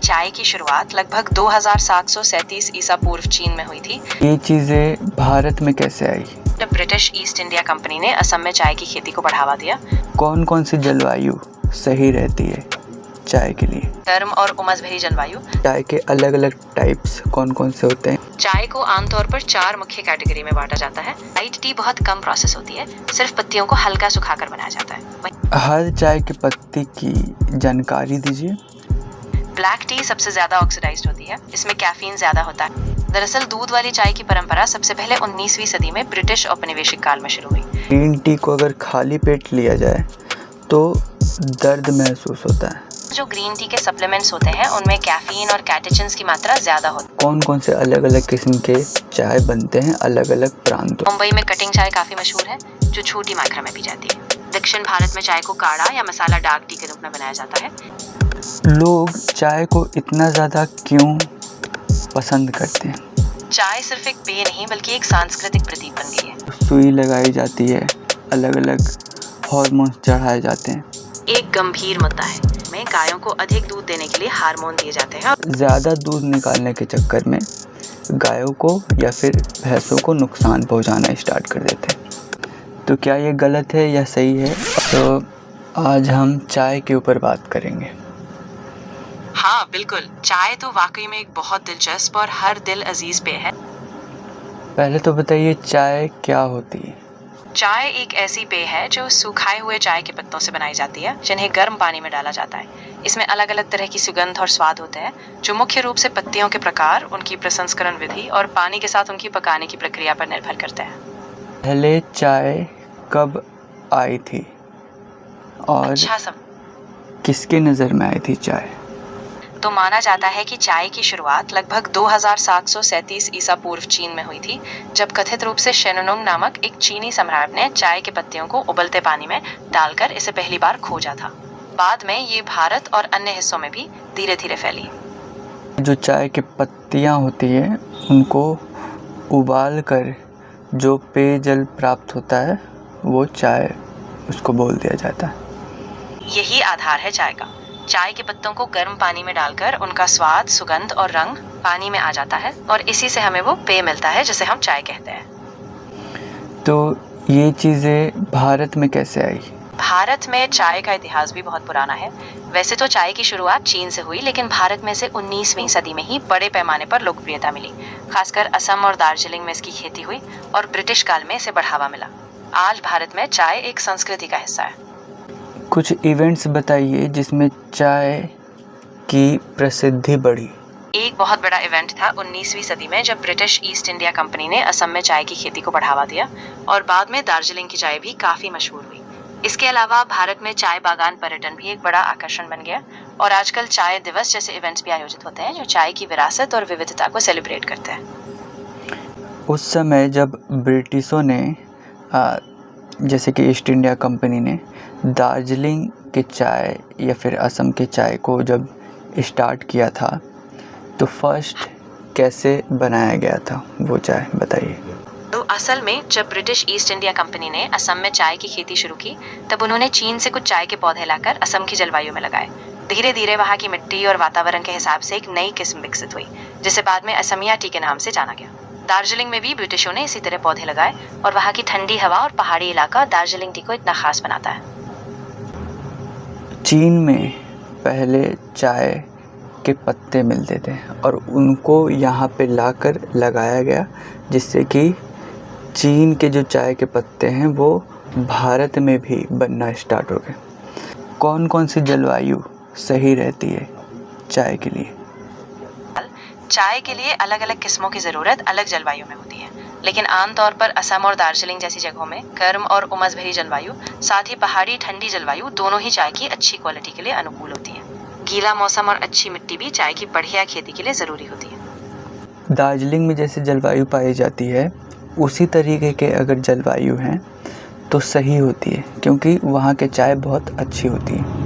चाय की शुरुआत लगभग 2737 ईसा पूर्व चीन में हुई थी। ये चीज़ें भारत में कैसे आई? जब ब्रिटिश ईस्ट इंडिया कंपनी ने असम में चाय की खेती को बढ़ावा दिया। कौन कौन सी जलवायु सही रहती है चाय के लिए? गर्म और उमस भरी जलवायु। चाय के अलग अलग टाइप्स कौन कौन से होते हैं? चाय को आमतौर पर 4 मुख्य कैटेगरी में बांटा जाता है। लाइट टी बहुत कम प्रोसेस होती है, सिर्फ पत्तियों को हल्का सुखाकर बनाया जाता है। हर चाय की पत्ती की जानकारी दीजिए। ब्लैक टी सबसे ज्यादा ऑक्सीडाइज्ड होती है, इसमें कैफीन ज्यादा होता है। दरअसल दूध वाली चाय की परंपरा सबसे पहले 19वीं सदी में ब्रिटिश औपनिवेशिक काल में शुरू हुई। ग्रीन टी को अगर खाली पेट लिया जाए तो दर्द महसूस होता है। जो ग्रीन टी के सप्लीमेंट्स होते हैं उनमें कैफीन और कैटेचिन्स की मात्रा ज्यादा होती है। कौन कौन से अलग अलग किस्म के चाय बनते हैं अलग अलग प्रांतों? मुंबई में कटिंग चाय काफी मशहूर है, जो छोटी मात्रा में पी जाती है। दक्षिण भारत में चाय को काढ़ा या मसाला डार्क टी के रूप में बनाया जाता है। लोग चाय को इतना ज़्यादा क्यों पसंद करते हैं? चाय सिर्फ एक पेय नहीं बल्कि एक सांस्कृतिक प्रतीक बन गई है। सुई लगाई जाती है, अलग अलग हार्मोन्स चढ़ाए जाते हैं। एक गंभीर मुद्दा है, में गायों को अधिक दूध देने के लिए हार्मोन दिए जाते हैं। ज़्यादा दूध निकालने के चक्कर में गायों को या फिर भैंसों को नुकसान पहुंचाना स्टार्ट कर देते हैं। तो क्या ये गलत है या सही है? तो आज हम चाय के ऊपर बात करेंगे। हाँ बिल्कुल, चाय तो वाकई में एक बहुत दिलचस्प और हर दिल अजीज पेय है। पहले तो बताइए चाय क्या होती है? चाय एक ऐसी पेय है जो सुखाए हुए चाय के पत्तों से बनाई जाती है, जिन्हें गर्म पानी में डाला जाता है। इसमें अलग अलग तरह की सुगंध और स्वाद होते हैं, जो मुख्य रूप से पत्तियों के प्रकार, उनकी प्रसंस्करण विधि और पानी के साथ उनकी पकाने की प्रक्रिया पर निर्भर करते हैं। पहले चाय कब आई थी और अच्छा सब किसके नज़र में आई थी चाय? तो माना जाता है कि चाय की शुरुआत लगभग 2737 ईसा पूर्व चीन में हुई थी, जब कथित रूप से शेननुंग नामक एक चीनी सम्राट ने चाय के पत्तियों को उबलते पानी में डालकर इसे पहली बार खोजा था। बाद में ये भारत और अन्य हिस्सों में भी धीरे धीरे फैली। जो चाय के पत्तियां होती है उनको उबाल कर जो पेयजल प्राप्त होता है वो चाय उसको बोल दिया जाता है। यही आधार है चाय का। चाय के पत्तों को गर्म पानी में डालकर उनका स्वाद, सुगंध और रंग पानी में आ जाता है और इसी से हमें वो पेय मिलता है जिसे हम चाय कहते हैं। तो ये चीज़ें भारत में कैसे आई? भारत में चाय का इतिहास भी बहुत पुराना है। वैसे तो चाय की शुरुआत चीन से हुई, लेकिन भारत में से 19वीं सदी में ही बड़े पैमाने पर लोकप्रियता मिली। खासकर असम और दार्जिलिंग में इसकी खेती हुई और ब्रिटिश काल में इसे बढ़ावा मिला। आज भारत में चाय एक संस्कृति का हिस्सा है। कुछ इवेंट्स बताइए जिसमें चाय की प्रसिद्धि बढ़ी। एक बहुत बड़ा इवेंट था 19वीं सदी में, जब ब्रिटिश ईस्ट इंडिया कंपनी ने असम में चाय की खेती को बढ़ावा दिया और बाद में दार्जिलिंग की चाय भी काफी मशहूर हुई। इसके अलावा भारत में चाय बागान पर्यटन भी एक बड़ा आकर्षण बन गया और आजकल चाय दिवस जैसे इवेंट्स भी आयोजित होते हैं, जो चाय की विरासत और विविधता को सेलिब्रेट करते हैं। उस समय जब ब्रिटिशों ने जैसे कि ईस्ट इंडिया कंपनी ने दार्जिलिंग के चाय या फिर असम के चाय को जब स्टार्ट किया था तो फर्स्ट कैसे बनाया गया था वो चाय बताइए। तो असल में जब ब्रिटिश ईस्ट इंडिया कंपनी ने असम में चाय की खेती शुरू की, तब उन्होंने चीन से कुछ चाय के पौधे लाकर असम की जलवायु में लगाए। धीरे धीरे वहाँ की मिट्टी और वातावरण के हिसाब से एक नई किस्म विकसित हुई, जिसे बाद में असमिया टी के नाम से जाना गया। दार्जिलिंग में भी ब्रिटिशों ने इसी तरह पौधे लगाए और वहाँ की ठंडी हवा और पहाड़ी इलाका दार्जिलिंग टी को इतना खास बनाता है। चीन में पहले चाय के पत्ते मिलते थे और उनको यहाँ पे लाकर लगाया गया, जिससे कि चीन के जो चाय के पत्ते हैं वो भारत में भी बनना स्टार्ट हो गए। कौन कौन सी जलवायु सही रहती है चाय के लिए? चाय के लिए अलग अलग किस्मों की ज़रूरत अलग जलवायु में होती है, लेकिन आमतौर पर असम और दार्जिलिंग जैसी जगहों में गर्म और उमस भरी जलवायु, साथ ही पहाड़ी ठंडी जलवायु दोनों ही चाय की अच्छी क्वालिटी के लिए अनुकूल होती है। गीला मौसम और अच्छी मिट्टी भी चाय की बढ़िया खेती के लिए ज़रूरी होती है। दार्जिलिंग में जैसे जलवायु पाई जाती है उसी तरीके के अगर जलवायु हैं तो सही होती है, क्योंकि वहाँ के चाय बहुत अच्छी होती है।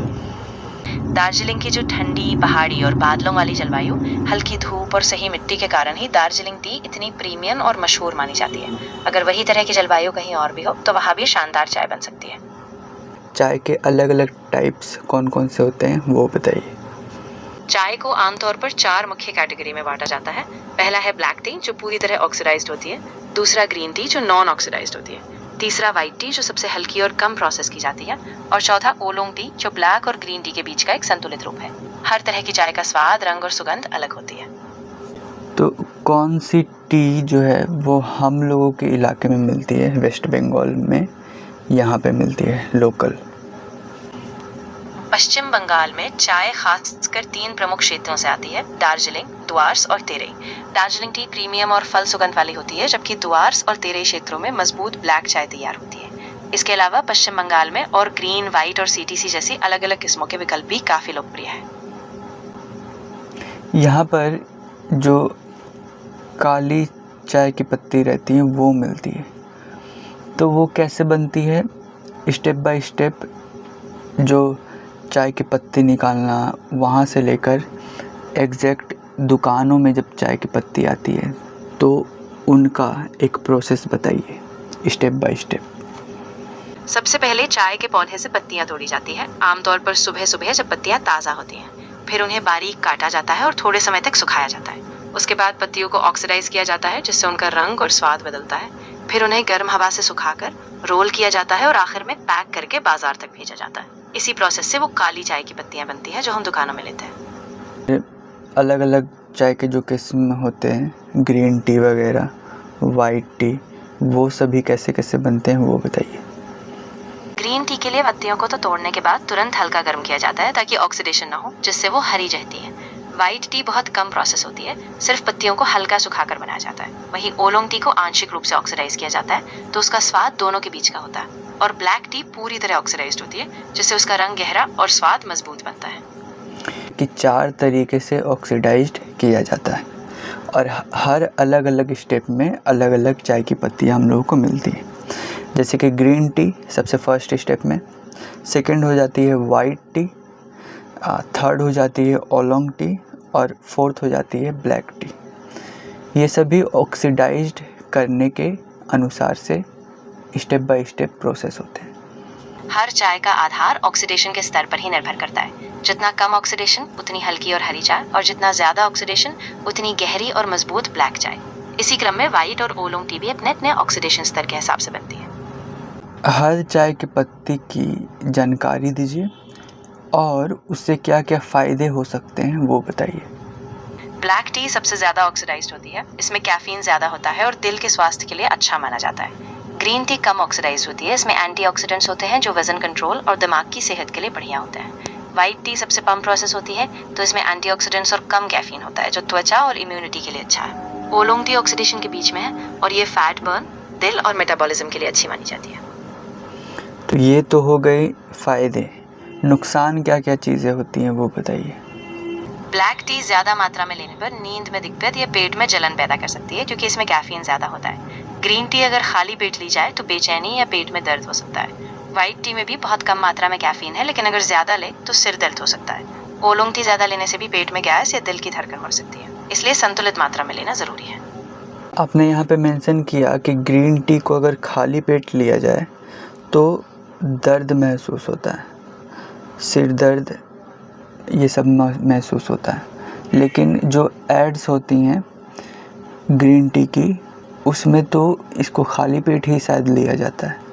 दार्जिलिंग की जो ठंडी पहाड़ी और बादलों वाली जलवायु, हल्की धूप और सही मिट्टी के कारण ही दार्जिलिंग टी इतनी प्रीमियम और मशहूर मानी जाती है। अगर वही तरह की जलवायु कहीं और भी हो तो वहाँ भी शानदार चाय बन सकती है। चाय के अलग अलग टाइप्स कौन कौन से होते हैं वो बताइए। चाय को आमतौर पर 4 मुख्य कैटेगरी में बांटा जाता है। पहला है ब्लैक टी, जो पूरी तरह ऑक्सीडाइज्ड होती है। दूसरा ग्रीन टी, जो नॉन ऑक्सीडाइज्ड होती है। तीसरा व्हाइट टी, जो सबसे हल्की और कम प्रोसेस की जाती है। और चौथा ओलोंग टी, जो ब्लैक और ग्रीन टी के बीच का एक संतुलित रूप है। हर तरह की चाय का स्वाद, रंग और सुगंध अलग होती है। तो कौन सी टी जो है वो हम लोगों के इलाके में मिलती है, वेस्ट बंगाल में यहाँ पे मिलती है लोकल? पश्चिम बंगाल में चाय खासकर 3 प्रमुख क्षेत्रों से आती है: दार्जिलिंग, दुआर्स और तेरई। दार्जिलिंग टी प्रीमियम और फल सुगंध वाली होती है, जबकि दुआर्स और तेरई क्षेत्रों में मजबूत ब्लैक चाय तैयार होती है। इसके अलावा पश्चिम बंगाल में और ग्रीन, व्हाइट और सीटीसी जैसी अलग अलग किस्मों के विकल्प भी काफी लोकप्रिय है। यहाँ पर जो काली चाय की पत्ती रहती है वो मिलती है, तो वो कैसे बनती है? स्टेप बाय स्टेप जो चाय की पत्ती निकालना, वहाँ से लेकर एग्जैक्ट दुकानों में जब चाय की पत्ती आती है तो उनका एक प्रोसेस बताइए स्टेप बाय स्टेप। सबसे पहले चाय के पौधे से पत्तियां तोड़ी जाती है, आमतौर पर सुबह सुबह जब पत्तियां ताज़ा होती हैं। फिर उन्हें बारीक काटा जाता है और थोड़े समय तक सुखाया जाता है। उसके बाद पत्तियों को ऑक्सीडाइज किया जाता है, जिससे उनका रंग और स्वाद बदलता है। फिर उन्हें गर्म हवा से सुखाकर रोल किया जाता है और आखिर में पैक करके बाजार तक भेजा जाता है। इसी प्रोसेस से वो काली चाय की पत्तियां बनती है, जो हम दुकानों में लेते हैं। अलग अलग चाय के जो किस्म होते हैं, ग्रीन टी वगैरह, वाइट टी, वो सभी कैसे कैसे बनते हैं वो बताइए। ग्रीन टी के लिए पत्तियों को तो तोड़ने के बाद तुरंत हल्का गर्म किया जाता है ताकि ऑक्सीडेशन ना हो, जिससे वो हरी रहती है। व्हाइट टी बहुत कम प्रोसेस होती है, सिर्फ पत्तियों को हल्का सुखाकर बनाया जाता है। वहीं ओलोंग टी को आंशिक रूप से ऑक्सीडाइज किया जाता है, तो उसका स्वाद दोनों के बीच का होता है। और ब्लैक टी पूरी तरह ऑक्सीडाइज्ड होती है, जिससे उसका रंग गहरा और स्वाद मजबूत बनता है। कि 4 तरीके से ऑक्सीडाइज्ड किया जाता है और हर अलग अलग स्टेप में अलग अलग चाय की पत्तियाँ हम लोगों को मिलती हैं। जैसे कि ग्रीन टी सबसे फर्स्ट स्टेप में, सेकंड हो जाती है वाइट टी, थर्ड हो जाती है ओलोंग टी और फोर्थ हो जाती है ब्लैक टी। ये सभी ऑक्सीडाइज्ड करने के अनुसार से स्टेप बाय स्टेप प्रोसेस होते हैं। हर चाय का आधार ऑक्सीडेशन के स्तर पर ही निर्भर करता है। जितना कम ऑक्सीडेशन उतनी हल्की और हरी चाय, और जितना ज्यादा ऑक्सीडेशन उतनी गहरी और मजबूत ब्लैक चाय। इसी क्रम में व्हाइट और ओलोंग टी भी अपने अपने ऑक्सीडेशन स्तर के हिसाब से बनती है। हर चाय की पत्ती की जानकारी दीजिए और उससे क्या क्या फ़ायदे हो सकते हैं वो बताइए। ब्लैक टी सबसे ज्यादा ऑक्सीडाइज्ड होती है। इसमें कैफीन ज्यादा होता है और दिल के स्वास्थ्य के लिए अच्छा माना जाता है। ग्रीन टी कम ऑक्सीडाइज होती है। इसमें एंटीऑक्सीडेंट्स होते हैं जो वजन कंट्रोल और दिमाग की सेहत के लिए बढ़िया होते हैं। व्हाइट टी सबसे कम प्रोसेस होती है, तो इसमें एंटीऑक्सीडेंट्स और कम कैफीन होता है, जो त्वचा और इम्यूनिटी के लिए अच्छा है। ओलोंग टी ऑक्सीडेशन के बीच में है और ये फैट बर्न, दिल और मेटाबॉलिज्म के लिए अच्छी मानी जाती है। तो ये तो हो गए फ़ायदे, नुकसान क्या क्या चीज़ें होती हैं वो बताइए। ब्लैक टी ज्यादा मात्रा में लेने पर नींद में दिक्कत या पेट में जलन पैदा कर सकती है, क्योंकि इसमें कैफीन ज्यादा होता है। ग्रीन टी अगर खाली पेट ली जाए तो बेचैनी या पेट में दर्द हो सकता है। व्हाइट टी में भी बहुत कम मात्रा में कैफीन है, लेकिन अगर ज्यादा ले तो सिर दर्द हो सकता है। ओलोंग टी ज्यादा लेने से भी पेट में गैस या दिल की धड़कन बढ़ सकती है, इसलिए संतुलित मात्रा में लेना जरूरी है। आपने यहाँ पे मेंशन किया कि ग्रीन टी को अगर खाली पेट लिया जाए तो दर्द महसूस होता है, सिर दर्द ये सब महसूस होता है, लेकिन जो एड्स होती हैं ग्रीन टी की उसमें तो इसको खाली पेट ही शायद लिया जाता है।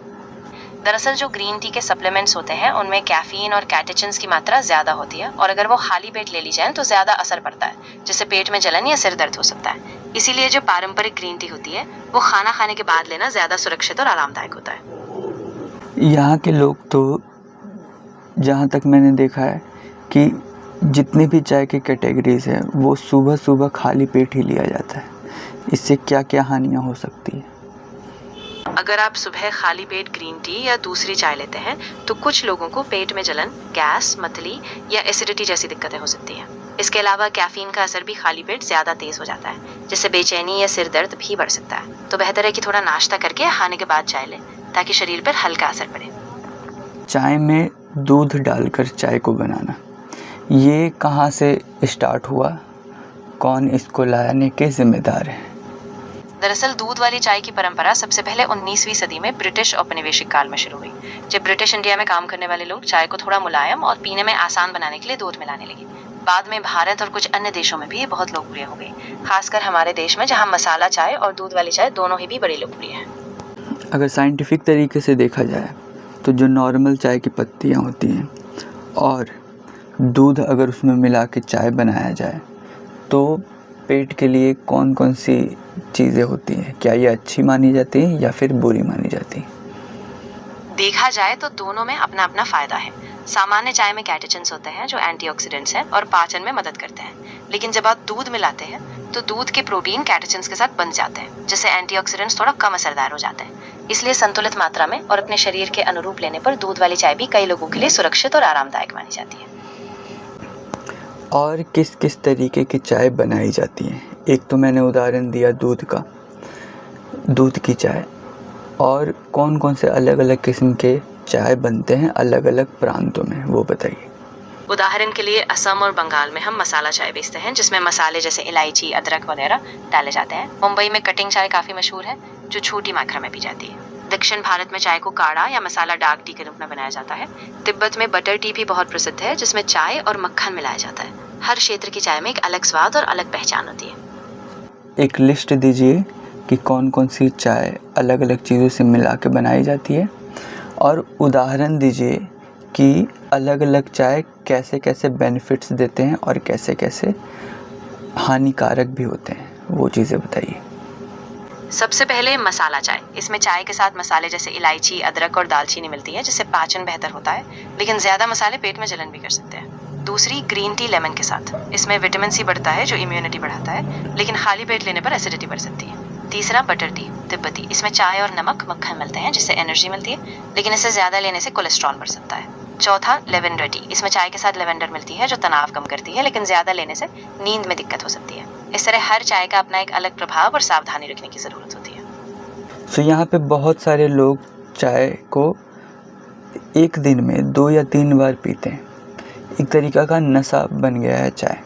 दरअसल जो ग्रीन टी के सप्लीमेंट्स होते हैं उनमें कैफीन और कैटेचिन्स की मात्रा ज्यादा होती है, और अगर वो खाली पेट ले ली जाए तो ज्यादा असर पड़ता है, जिससे पेट में जलन या सिर दर्द हो सकता है। इसीलिए जो पारंपरिक ग्रीन टी होती है वो खाना खाने के बाद लेना ज्यादा सुरक्षित और आरामदायक होता है। यहाँ के लोग तो, जहाँ तक मैंने देखा है कि जितनी भी चाय की कैटेगरीज है वो सुबह सुबह खाली पेट ही लिया जाता है। इससे क्या क्या हानियाँ हो सकती है? अगर आप सुबह खाली पेट ग्रीन टी या दूसरी चाय लेते हैं तो कुछ लोगों को पेट में जलन, गैस, मतली या एसिडिटी जैसी दिक्कतें हो सकती हैं। इसके अलावा कैफीन का असर भी खाली पेट ज्यादा तेज हो जाता है, जिससे बेचैनी या सिर दर्द भी बढ़ सकता है। तो बेहतर है कि थोड़ा नाश्ता करके खाने के बाद चाय लें, ताकि शरीर पर हल्का असर पड़े। चाय में दूध डालकर चाय को बनाना, ये कहाँ से स्टार्ट हुआ? कौन इसको लाने के जिम्मेदार है? दरअसल दूध वाली चाय की परंपरा सबसे पहले 19वीं सदी में ब्रिटिश औपनिवेशिक काल में शुरू हुई, जब ब्रिटिश इंडिया में काम करने वाले लोग चाय को थोड़ा मुलायम और पीने में आसान बनाने के लिए दूध मिलाने लगे। बाद में भारत और कुछ अन्य देशों में भी ये बहुत लोकप्रिय हो गई, खासकर हमारे देश में जहाँ मसाला चाय और दूध वाली चाय दोनों ही भी बड़ी लोकप्रिय है। अगर साइंटिफिक तरीके से देखा जाए तो जो नॉर्मल चाय की पत्तियाँ होती हैं और दूध अगर उसमें मिला के चाय बनाया जाए तो पेट के लिए कौन कौन सी चीज़ें होती हैं, क्या ये अच्छी मानी जाती हैं या फिर बुरी मानी जाती हैं? देखा जाए तो दोनों में अपना अपना फायदा है। सामान्य चाय में कैटेचिन्स होते हैं जो एंटीऑक्सीडेंट्स हैं और पाचन में मदद करते हैं, लेकिन जब आप दूध मिलाते हैं तो दूध के प्रोटीन कैटेचिन्स के साथ बंध जाते हैं, जिससे एंटीऑक्सीडेंट्स थोड़ा कम असरदार हो जाते हैं। इसलिए संतुलित मात्रा में और अपने शरीर के अनुरूप लेने पर दूध वाली चाय भी कई लोगों के लिए सुरक्षित और आरामदायक मानी जाती है। और किस किस तरीके की चाय बनाई जाती है? एक तो मैंने उदाहरण दिया दूध का, दूध की चाय, और कौन कौन से अलग अलग किस्म के चाय बनते हैं अलग अलग प्रांतों में, वो बताइए। उदाहरण के लिए असम और बंगाल में हम मसाला चाय बेचते हैं, जिसमें मसाले जैसे इलायची, अदरक वगैरह डाले जाते हैं। मुंबई में कटिंग चाय काफ़ी मशहूर है, जो छोटी मात्रा में पी जाती है। दक्षिण भारत में चाय को काढ़ा या मसाला डार्क टी के रूप में बनाया जाता है। तिब्बत में बटर टी भी बहुत प्रसिद्ध है, जिसमें चाय और मक्खन मिलाया जाता है। हर क्षेत्र की चाय में एक अलग स्वाद और अलग पहचान होती है। एक लिस्ट दीजिए कि कौन कौन सी चाय अलग अलग चीज़ों से मिला के बनाई जाती है, और उदाहरण दीजिए कि अलग अलग चाय कैसे कैसे बेनिफिट्स देते हैं और कैसे कैसे हानिकारक भी होते हैं, वो चीज़ें बताइए। सबसे पहले मसाला चाय। इसमें चाय के साथ मसाले जैसे इलायची, अदरक और दालचीनी मिलती है, जिससे पाचन बेहतर होता है, लेकिन ज़्यादा मसाले पेट में जलन भी कर सकते हैं। दूसरी ग्रीन टी लेमन के साथ। इसमें विटामिन सी बढ़ता है जो इम्यूनिटी बढ़ाता है, लेकिन खाली पेट लेने पर एसिडिटी बढ़ सकती है। तीसरा बटर टी तिब्बती। इसमें चाय और नमक मक्खन मिलते हैं, जिससे एनर्जी मिलती है, लेकिन इसे ज़्यादा लेने से कोलेस्ट्रॉल बढ़ सकता है। चौथा लेवेंडर टी। इसमें चाय के साथ लेवेंडर मिलती है जो तनाव कम करती है, लेकिन ज़्यादा लेने से नींद में दिक्कत हो सकती है। इस तरह हर चाय का अपना एक अलग प्रभाव और सावधानी रखने की ज़रूरत होती है। तो यहाँ पे बहुत सारे लोग चाय को एक दिन में 2 या 3 बार पीते हैं, एक तरीका का नशा बन गया है चाय।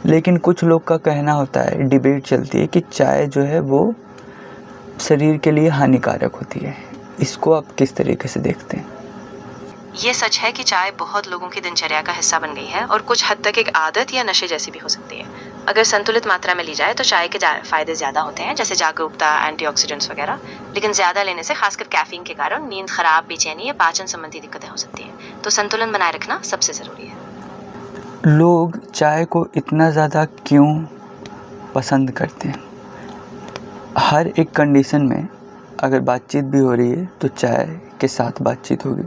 लेकिन कुछ लोग का कहना होता है, डिबेट चलती है कि चाय जो है वो शरीर के लिए हानिकारक होती है। इसको आप किस तरीके से देखते हैं? ये सच है कि चाय बहुत लोगों की दिनचर्या का हिस्सा बन गई है और कुछ हद तक एक आदत या नशे जैसी भी हो सकती है। अगर संतुलित मात्रा में ली जाए तो चाय के फायदे ज़्यादा होते हैं, जैसे जागरूकता, एंटीऑक्सीडेंट्स वगैरह, लेकिन ज़्यादा लेने से खासकर कैफीन के कारण नींद खराब, बेचैनी या पाचन संबंधी दिक्कतें हो सकती हैं। तो संतुलन बनाए रखना सबसे ज़रूरी है। लोग चाय को इतना ज़्यादा क्यों पसंद करते हैं? हर एक कंडीशन में अगर बातचीत भी हो रही है तो चाय के साथ बातचीत होगी।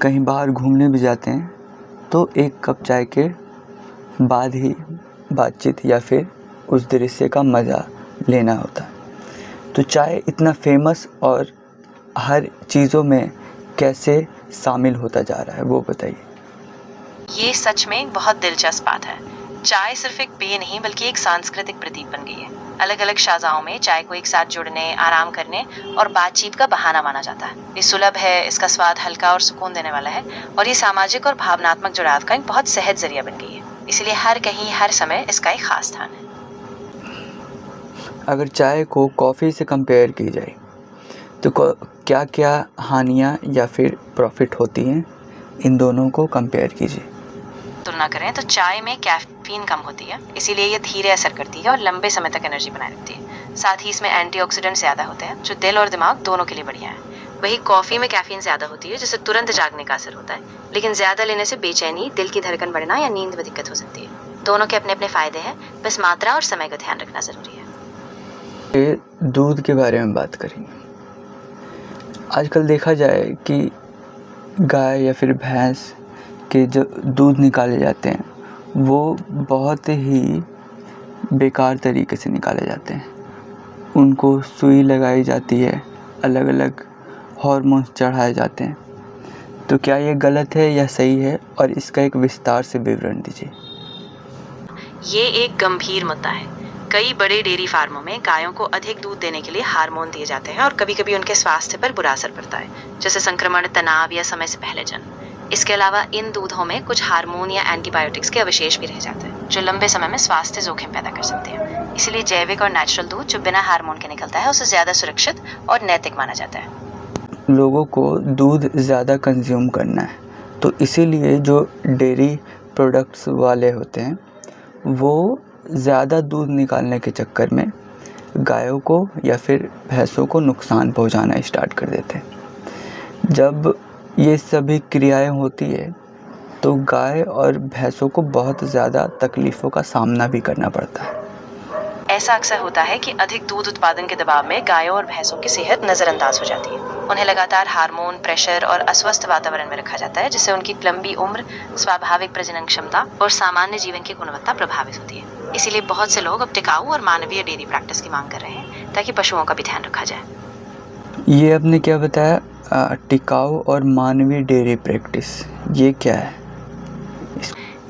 कहीं बाहर घूमने भी जाते हैं तो एक कप चाय के बाद ही बातचीत या फिर उस दृश्य का मज़ा लेना होता है। तो चाय इतना फेमस और हर चीज़ों में कैसे शामिल होता जा रहा है, वो बताइए। ये सच में एक बहुत दिलचस्प बात है। चाय सिर्फ एक पेय नहीं बल्कि एक सांस्कृतिक प्रतीक बन गई है। अलग अलग शाजाओं में चाय को एक साथ जुड़ने, आराम करने और बातचीत का बहाना माना जाता है। ये सुलभ है, इसका स्वाद हल्का और सुकून देने वाला है, और ये सामाजिक और भावनात्मक जुड़ाव का एक बहुत सहज जरिया बन गई है। इसलिए हर कहीं हर समय इसका एक खास स्थान है। अगर चाय को कॉफ़ी से कंपेयर की जाए तो क्या क्या हानियाँ या फिर प्रॉफिट होती हैं, इन दोनों को कंपेयर कीजिए। तुलना करें तो चाय में कैफीन कम होती है, इसीलिए ये धीरे असर करती है और लंबे समय तक एनर्जी बनाए रखती है। साथ ही इसमें एंटीऑक्सीडेंट ज़्यादा होते हैं जो दिल और दिमाग दोनों के लिए बढ़िया है। वही कॉफ़ी में कैफीन ज़्यादा होती है, जिससे तुरंत जागने का असर होता है, लेकिन ज़्यादा लेने से बेचैनी, दिल की धड़कन बढ़ना या नींद में दिक्कत हो सकती है। दोनों के अपने अपने फ़ायदे हैं, बस मात्रा और समय का ध्यान रखना ज़रूरी है। ये दूध के बारे में बात करेंगे। आजकल देखा जाए कि गाय या फिर भैंस के जो दूध निकाले जाते हैं वो बहुत ही बेकार तरीके से निकाले जाते हैं। उनको सुई लगाई जाती है, अलग अलग हार्मोन्स चढ़ाए जाते हैं। तो क्या ये गलत है या सही है, और इसका एक विस्तार से विवरण दीजिए। ये एक गंभीर मुद्दा है। कई बड़े डेयरी फार्मों में गायों को अधिक दूध देने के लिए हार्मोन दिए जाते हैं और कभी कभी उनके स्वास्थ्य पर बुरा असर पड़ता है, जैसे संक्रमण, तनाव या समय से पहले जन्म। इसके अलावा इन दूधों में कुछ हार्मोन या एंटीबायोटिक्स के अवशेष भी रह जाते हैं, जो लंबे समय में स्वास्थ्य जोखिम पैदा कर सकते हैं। इसलिए जैविक और नेचुरल दूध जो बिना हार्मोन के निकलता है, उसे ज़्यादा सुरक्षित और नैतिक माना जाता है। लोगों को दूध ज़्यादा कंज्यूम करना है, तो इसीलिए जो डेयरी प्रोडक्ट्स वाले होते हैं वो ज़्यादा दूध निकालने के चक्कर में गायों को या फिर भैंसों को नुकसान पहुंचाना स्टार्ट कर देते हैं। जब ये सभी क्रियाएं होती है तो गाय और भैंसों को बहुत ज़्यादा तकलीफ़ों का सामना भी करना पड़ता है। ऐसा अक्सर होता है कि अधिक दूध उत्पादन के दबाव में गायों और भैंसों की सेहत नजरअंदाज हो जाती है। उन्हें लगातार हार्मोन, प्रेशर और अस्वस्थ वातावरण में रखा जाता है, जिससे उनकी लंबी उम्र, स्वाभाविक प्रजनन क्षमता और सामान्य जीवन की गुणवत्ता प्रभावित होती है। इसीलिए बहुत से लोग अब टिकाऊ और मानवीय डेयरी प्रैक्टिस की मांग कर रहे हैं ताकि पशुओं का भी ध्यान रखा जाए। ये आपने क्या बताया, टिकाऊ और मानवीय डेयरी प्रैक्टिस, ये क्या है?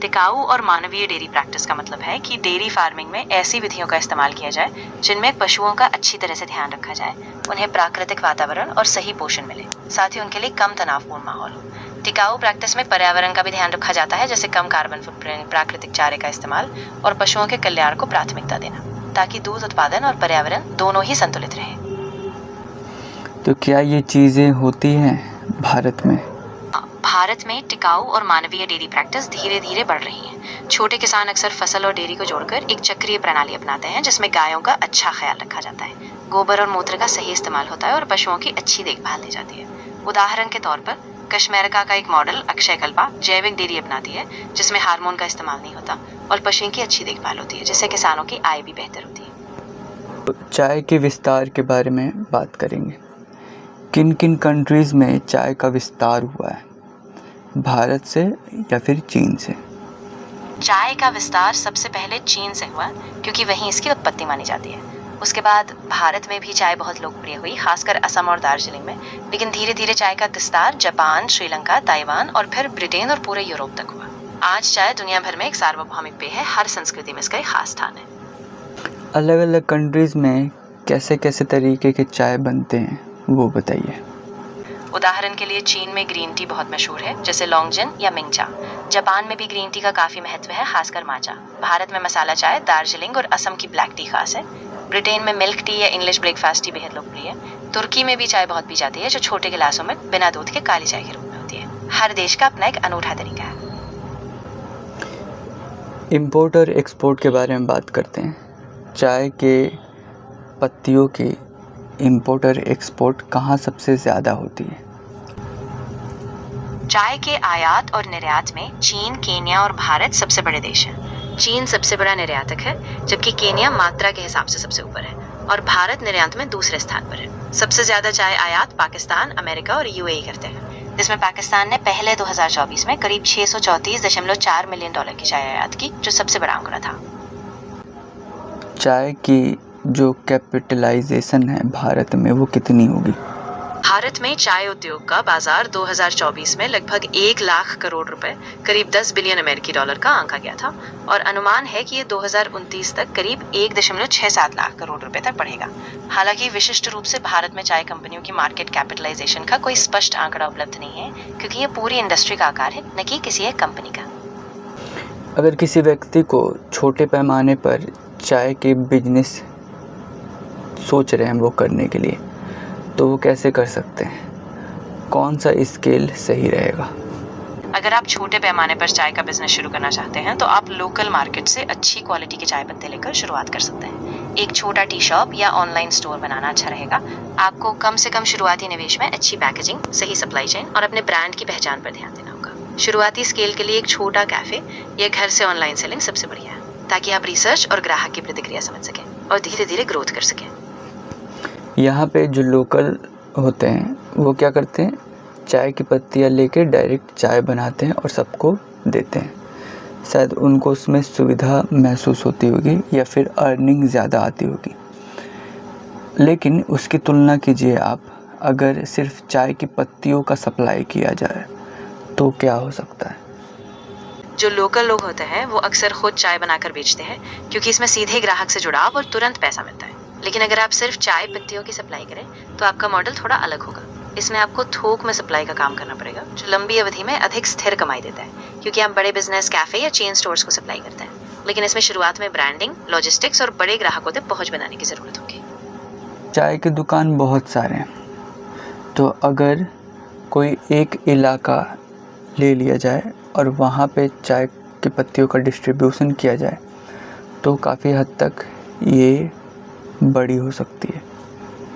टिकाऊ और मानवीय डेयरी प्रैक्टिस का मतलब है कि डेयरी फार्मिंग में ऐसी विधियों का इस्तेमाल किया जाए जिनमें पशुओं का अच्छी तरह से ध्यान रखा जाए, उन्हें प्राकृतिक वातावरण और सही पोषण मिले, साथ ही उनके लिए कम तनावपूर्ण माहौल हो। टिकाऊ प्रैक्टिस में पर्यावरण का भी ध्यान रखा जाता है, जैसे कम कार्बन फुटप्रिंट, प्राकृतिक चारे का इस्तेमाल और पशुओं के कल्याण को प्राथमिकता देना, ताकि दूध उत्पादन और पर्यावरण दोनों ही संतुलित रहे। तो क्या ये चीज़ें होती हैं भारत में? भारत में टिकाऊ और मानवीय डेयरी प्रैक्टिस धीरे धीरे बढ़ रही है। छोटे किसान अक्सर फसल और डेयरी को जोड़कर एक चक्रीय प्रणाली अपनाते हैं, जिसमें गायों का अच्छा ख्याल रखा जाता है, गोबर और मूत्र का सही इस्तेमाल होता है और पशुओं की अच्छी देखभाल की जाती है। उदाहरण के तौर पर कश्मीरिका का एक मॉडल अक्षयकल्पा जैविक डेयरी अपनाती है, जिसमें हार्मोन का इस्तेमाल नहीं होता और पशुओं की अच्छी देखभाल होती है, जिससे किसानों की आय भी बेहतर होती है। चाय के विस्तार के बारे में बात करेंगे। किन किन कंट्रीज़ में चाय का विस्तार हुआ है, भारत से या फिर चीन से? चाय का विस्तार सबसे पहले चीन से हुआ, क्योंकि वहीं इसकी उत्पत्ति मानी जाती है। उसके बाद भारत में भी चाय बहुत लोकप्रिय हुई, खासकर असम और दार्जिलिंग में। लेकिन धीरे धीरे चाय का विस्तार जापान, श्रीलंका, ताइवान और फिर ब्रिटेन और पूरे यूरोप तक हुआ। आज चाय दुनिया भर में एक सार्वभौमिक पेय है, हर संस्कृति में इसका एक खास स्थान है। अलग अलग कंट्रीज़ में कैसे कैसे तरीके के चाय बनते हैं वो बताइए। उदाहरण के लिए चीन में ग्रीन टी बहुत मशहूर है, जैसे लॉन्गजिन या मिंगचा। जापान में भी ग्रीन टी का काफी महत्व है, खासकर माचा। भारत में मसाला चाय, दार्जिलिंग और असम की ब्लैक टी खास है। ब्रिटेन में मिल्क टी या इंग्लिश ब्रेकफास्ट टी बेहद लोकप्रिय है। तुर्की में भी चाय बहुत पी जाती है, जो छोटे गिलासों में बिना दूध के काली चाय के रूप में होती है। हर देश का अपना एक अनूठा तरीका है। इंपोर्ट और एक्सपोर्ट के बारे में बात करते हैं। चाय के पत्तियों की इंपोर्ट और एक्सपोर्ट कहाँ सबसे ज़्यादा होती है? चाय के आयात और निर्यात में चीन, केन्या और भारत सबसे बड़े देश हैं। चीन सबसे बड़ा निर्यातक है, जबकि केन्या मात्रा के हिसाब से सबसे ऊपर है और भारत निर्यात में दूसरे स्थान पर है। सबसे ज्यादा चाय आयात पाकिस्तान, अमेरिका और यूएई करते हैं, जिसमें पाकिस्तान ने पहले 2024 में करीब $634.4 मिलियन की चाय आयात की, जो सबसे बड़ा आंकड़ा था। चाय की जो कैपिटलाइजेशन है भारत में वो कितनी होगी? भारत में चाय उद्योग का बाजार 2024 में लगभग 1 लाख करोड़ रुपए, करीब 10 बिलियन अमेरिकी डॉलर का आंका गया था और अनुमान है कि ये 2029 तक करीब 1.67 लाख करोड़ रुपए तक बढ़ेगा। हालांकि विशिष्ट रूप से भारत में चाय कंपनियों की मार्केट कैपिटलाइजेशन का कोई स्पष्ट आंकड़ा उपलब्ध नहीं है, क्योंकि ये पूरी इंडस्ट्री का आकार है, न कि किसी एक कंपनी का। अगर किसी व्यक्ति को छोटे पैमाने पर चाय के बिजनेस सोच रहे हैं वो करने के लिए, तो वो कैसे कर सकते हैं? कौन सा स्केल सही रहेगा? अगर आप छोटे पैमाने पर चाय का बिजनेस शुरू करना चाहते हैं, तो आप लोकल मार्केट से अच्छी क्वालिटी के चाय पत्ते लेकर शुरुआत कर सकते हैं। एक छोटा टी शॉप या ऑनलाइन स्टोर बनाना अच्छा रहेगा। आपको कम से कम शुरुआती निवेश में अच्छी पैकेजिंग, सही सप्लाई चेन और अपने ब्रांड की पहचान पर ध्यान देना होगा। शुरुआती स्केल के लिए एक छोटा कैफे या घर से ऑनलाइन सेलिंग सबसे बढ़िया है, ताकि आप रिसर्च और ग्राहक की प्रतिक्रिया समझ सकें और धीरे धीरे ग्रोथ कर सकें। यहाँ पे जो लोकल होते हैं वो क्या करते हैं, चाय की पत्तियाँ लेके डायरेक्ट चाय बनाते हैं और सबको देते हैं। शायद उनको उसमें सुविधा महसूस होती होगी या फिर अर्निंग ज़्यादा आती होगी। लेकिन उसकी तुलना कीजिए आप, अगर सिर्फ चाय की पत्तियों का सप्लाई किया जाए तो क्या हो सकता है? जो लोकल लोग होते हैं वो अक्सर खुद चाय बनाकर बेचते हैं, क्योंकि इसमें सीधे ग्राहक से जुड़ाव और तुरंत पैसा मिलता है। लेकिन अगर आप सिर्फ चाय पत्तियों की सप्लाई करें तो आपका मॉडल थोड़ा अलग होगा। इसमें आपको थोक में सप्लाई का काम करना पड़ेगा, जो लंबी अवधि में अधिक स्थिर कमाई देता है, क्योंकि आप बड़े बिजनेस, कैफे या चेन स्टोर्स को सप्लाई करते हैं। लेकिन इसमें शुरुआत में ब्रांडिंग, लॉजिस्टिक्स और बड़े ग्राहकों तक पहुंच बनाने की जरूरत होगी। चाय के दुकान बहुत सारे हैं, तो अगर कोई एक इलाका ले लिया जाए और वहाँ पे चाय की पत्तियों का डिस्ट्रीब्यूशन किया जाए तो काफ़ी हद तक ये बड़ी हो सकती है।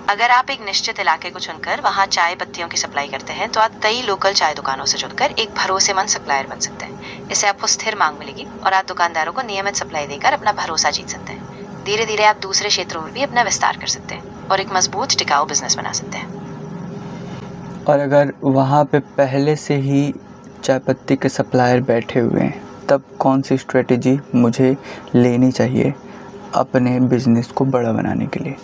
अगर आप एक निश्चित इलाके को चुनकर वहाँ चाय पत्तियों की सप्लाई करते हैं तो आप कई लोकल चाय दुकानों से जुड़कर एक भरोसेमंद सप्लायर बन सकते हैं। इससे आपको स्थिर मांग मिलेगी और आप दुकानदारों को नियमित सप्लाई देकर अपना भरोसा जीत सकते हैं। धीरे धीरे आप दूसरे क्षेत्रों में भी अपना विस्तार कर सकते हैं और एक मजबूत टिकाऊ बिजनेस बना सकते हैं। और अगर वहाँ पे पहले से ही चाय पत्ती के सप्लायर बैठे हुए हैं तब कौन सी स्ट्रेटेजी मुझे लेनी चाहिए अपने बिजनेस को बड़ा बनाने के लिए?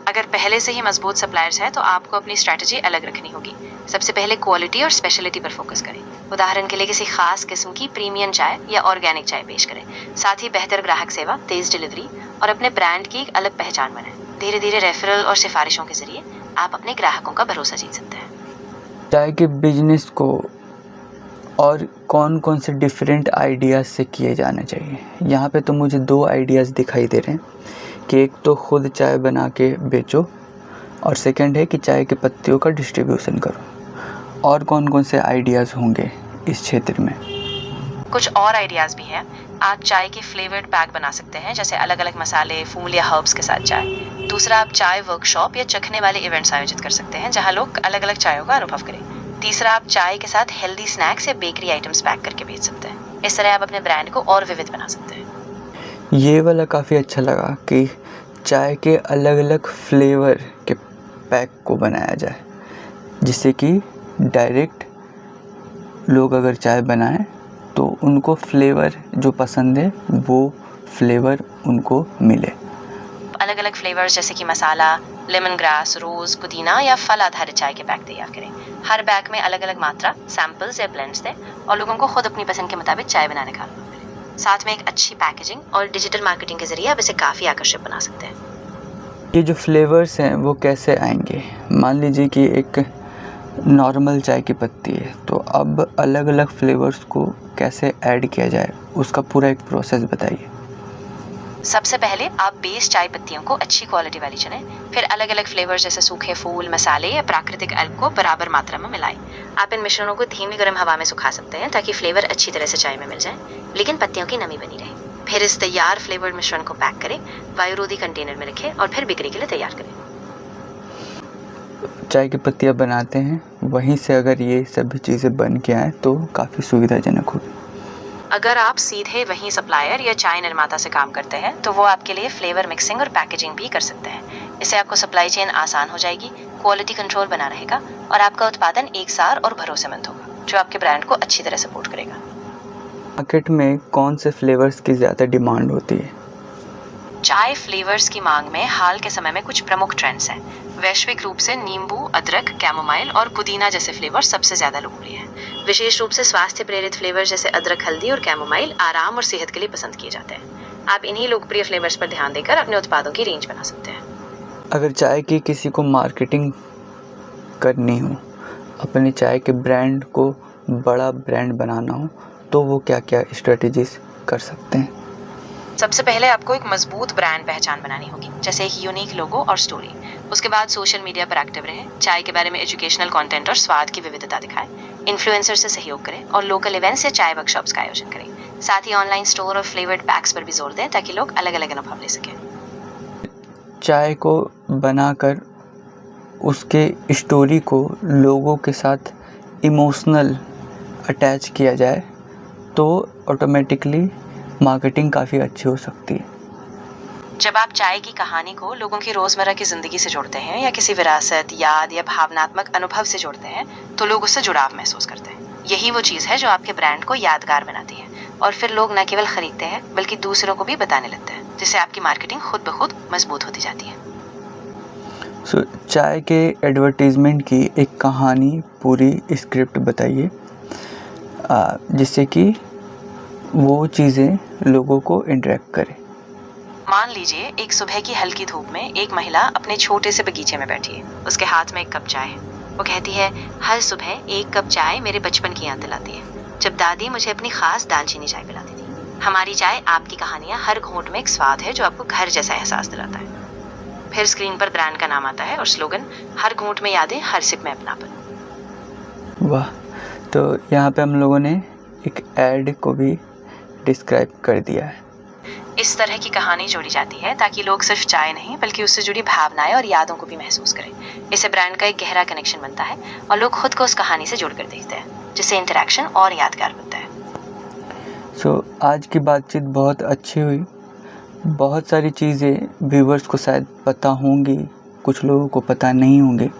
अगर पहले से ही मजबूत सप्लायर्स हैं तो आपको अपनी स्ट्रैटेजी अलग रखनी होगी। सबसे पहले क्वालिटी और स्पेशलिटी पर फोकस करें। उदाहरण के लिए किसी खास किस्म की प्रीमियम चाय या ऑर्गेनिक चाय पेश करें। साथ ही बेहतर ग्राहक सेवा, तेज डिलीवरी और अपने ब्रांड की एक अलग पहचान बनाएं। धीरे धीरे रेफरल और सिफारिशों के जरिए आप अपने ग्राहकों का भरोसा जीत सकते हैं। चाय के बिजनेस को और कौन कौन से डिफरेंट आइडियाज़ से किए जाने चाहिए? यहाँ पे तो मुझे 2 आइडियाज़ दिखाई दे रहे हैं कि एक तो खुद चाय बना के बेचो और सेकंड है कि चाय के पत्तियों का डिस्ट्रीब्यूशन करो। और कौन कौन से आइडियाज़ होंगे इस क्षेत्र में? कुछ और आइडियाज़ भी हैं। आप चाय के फ्लेवर्ड पैक बना सकते हैं, जैसे अलग अलग मसाले, फूल या हर्ब्स के साथ चाय। दूसरा, आप चाय वर्कशॉप या चखने वाले इवेंट्स आयोजित कर सकते हैं जहां लोग अलग अलग चायों का अनुभव करें। तीसरा, आप चाय के साथ हेल्दी स्नैक्स या बेकरी आइटम्स पैक करके बेच सकते हैं। इस तरह आप अपने ब्रांड को और विविध बना सकते हैं। ये वाला काफ़ी अच्छा लगा कि चाय के अलग अलग फ्लेवर के पैक को बनाया जाए, जिससे कि डायरेक्ट लोग अगर चाय बनाएं तो उनको फ्लेवर जो पसंद है वो फ्लेवर उनको मिले। अलग अलग फ्लेवर्स जैसे कि मसाला, लेमन ग्रास, रोज, पुदीना या फल आधारित चाय के पैक तैयार करें। हर बैग में अलग अलग मात्रा, सैंपल्स या ब्लेंड्स दें और लोगों को खुद अपनी पसंद के मुताबिक चाय बनाने का अनुभव मिले। साथ में एक अच्छी पैकेजिंग और डिजिटल मार्केटिंग के जरिए आप इसे काफ़ी आकर्षक बना सकते हैं। ये जो फ्लेवर्स हैं वो कैसे आएंगे? मान लीजिए कि एक नॉर्मल चाय की पत्ती है तो अब अलग अलग फ्लेवर्स को कैसे ऐड किया जाए, उसका पूरा एक प्रोसेस बताइए। सबसे पहले आप बेस चाय पत्तियों को अच्छी क्वालिटी वाली चुनें। फिर अलग अलग फ्लेवर्स जैसे सूखे फूल, मसाले या प्राकृतिक अल्प को बराबर मात्रा में मिलाएं। आप इन मिश्रणों को धीमी गर्म हवा में सुखा सकते हैं ताकि फ्लेवर अच्छी तरह से चाय में मिल जाए, लेकिन पत्तियों की नमी बनी रहे। फिर इस तैयार फ्लेवर्ड मिश्रण को पैक करें, वायुरोधी कंटेनर में रखें और फिर बिक्री के लिए तैयार करें। चाय की पत्तियाँ बनाते हैं, वहीं से अगर ये सभी चीज़ें बन के आए तो काफ़ी सुविधाजनक होगी। अगर आप सीधे वहीं सप्लायर या चाय निर्माता से काम करते हैं तो वो आपके लिए फ्लेवर मिक्सिंग और पैकेजिंग भी कर सकते हैं। इससे आपको सप्लाई चेन आसान हो जाएगी, क्वालिटी कंट्रोल बना रहेगा और आपका उत्पादन एकसार और भरोसेमंद होगा, जो आपके ब्रांड को अच्छी तरह सपोर्ट करेगा। मार्केट में कौन से फ्लेवर्स की ज़्यादा डिमांड होती है? चाय फ्लेवर्स की मांग में हाल के समय में कुछ प्रमुख ट्रेंड्स हैं। वैश्विक रूप से नींबू, अदरक, कैमोमाइल और पुदीना जैसे फ्लेवर सबसे ज्यादा लोकप्रिय हैं। विशेष रूप से स्वास्थ्य प्रेरित फ्लेवर जैसे अदरक, हल्दी और कैमोमाइल आराम और सेहत के लिए पसंद किए जाते हैं। आप इन्हीं लोकप्रिय फ्लेवर्स पर ध्यान देकर अपने उत्पादों की रेंज बना सकते हैं। अगर चाय की किसी को मार्केटिंग करनी हो, अपनी चाय के ब्रांड को बड़ा ब्रांड बनाना हो, तो वो क्या क्या स्ट्रेटजीज कर सकते हैं? सबसे पहले आपको एक मजबूत ब्रांड पहचान बनानी होगी, जैसे एक यूनिक लोगो और स्टोरी। उसके बाद सोशल मीडिया पर एक्टिव रहें, चाय के बारे में एजुकेशनल कंटेंट और स्वाद की विविधता दिखाएं, इन्फ्लुएंसर से सहयोग करें और लोकल इवेंट्स या चाय वर्कशॉप्स का आयोजन करें। साथ ही ऑनलाइन स्टोर और फ्लेवर्ड पैक्स पर भी जोर दें ताकि लोग अलग अलग अनुभव ले सकें। चाय को बनाकर उसके स्टोरी को लोगों के साथ इमोशनल अटैच किया जाए तो ऑटोमेटिकली मार्केटिंग काफ़ी अच्छी हो सकती है। जब आप चाय की कहानी को लोगों की रोजमर्रा की जिंदगी से जोड़ते हैं या किसी विरासत, याद या भावनात्मक अनुभव से जोड़ते हैं तो लोग उससे जुड़ाव महसूस करते हैं। यही वो चीज़ है जो आपके ब्रांड को यादगार बनाती है और फिर लोग न केवल खरीदते हैं बल्कि दूसरों को भी बताने लगते हैं, जिससे आपकी मार्केटिंग खुद ब खुद मजबूत होती जाती है। चाय के एडवर्टीज़मेंट की एक कहानी, पूरी स्क्रिप्ट बताइए जिससे कि वो चीज़ें लोगों को इंटरेक्ट करें। मान लीजिए एक सुबह की हल्की धूप में एक महिला अपने छोटे से बगीचे में बैठी है। उसके हाथ में एक कप चाय है। वो कहती है, हर सुबह एक कप चाय मेरे बचपन की याद दिलाती है, जब दादी मुझे अपनी खास दालचीनी चाय पिलाती थी। हमारी चाय, आपकी कहानियाँ, हर घूंट में एक स्वाद है जो आपको घर जैसा एहसास दिलाता है। फिर स्क्रीन पर ब्रांड का नाम आता है और स्लोगन, हर घूंट में यादें, हर सिप में अपनापन। वाह! तो यहाँ पे हम लोगों ने एक ऐड को भी डिस्क्राइब कर दिया है। इस तरह की कहानी जोड़ी जाती है ताकि लोग सिर्फ चाय नहीं बल्कि उससे जुड़ी भावनाएं और यादों को भी महसूस करें। इससे ब्रांड का एक गहरा कनेक्शन बनता है और लोग खुद को उस कहानी से जोड़कर देखते हैं, जिससे इंटरेक्शन और यादगार बनता है। आज की बातचीत बहुत अच्छी हुई। बहुत सारी चीज़ें व्यूवर्स को शायद पता होंगी, कुछ लोगों को पता नहीं होंगी,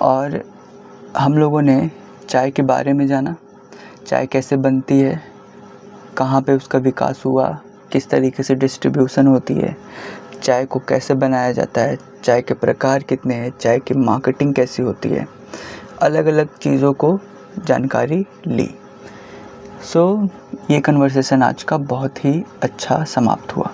और हम लोगों ने चाय के बारे में जाना, चाय कैसे बनती है, कहाँ पे उसका विकास हुआ, किस तरीके से डिस्ट्रीब्यूशन होती है, चाय को कैसे बनाया जाता है, चाय के प्रकार कितने हैं, चाय की मार्केटिंग कैसी होती है, अलग अलग चीज़ों को जानकारी ली। ये कन्वर्सेशन आज का बहुत ही अच्छा समाप्त हुआ।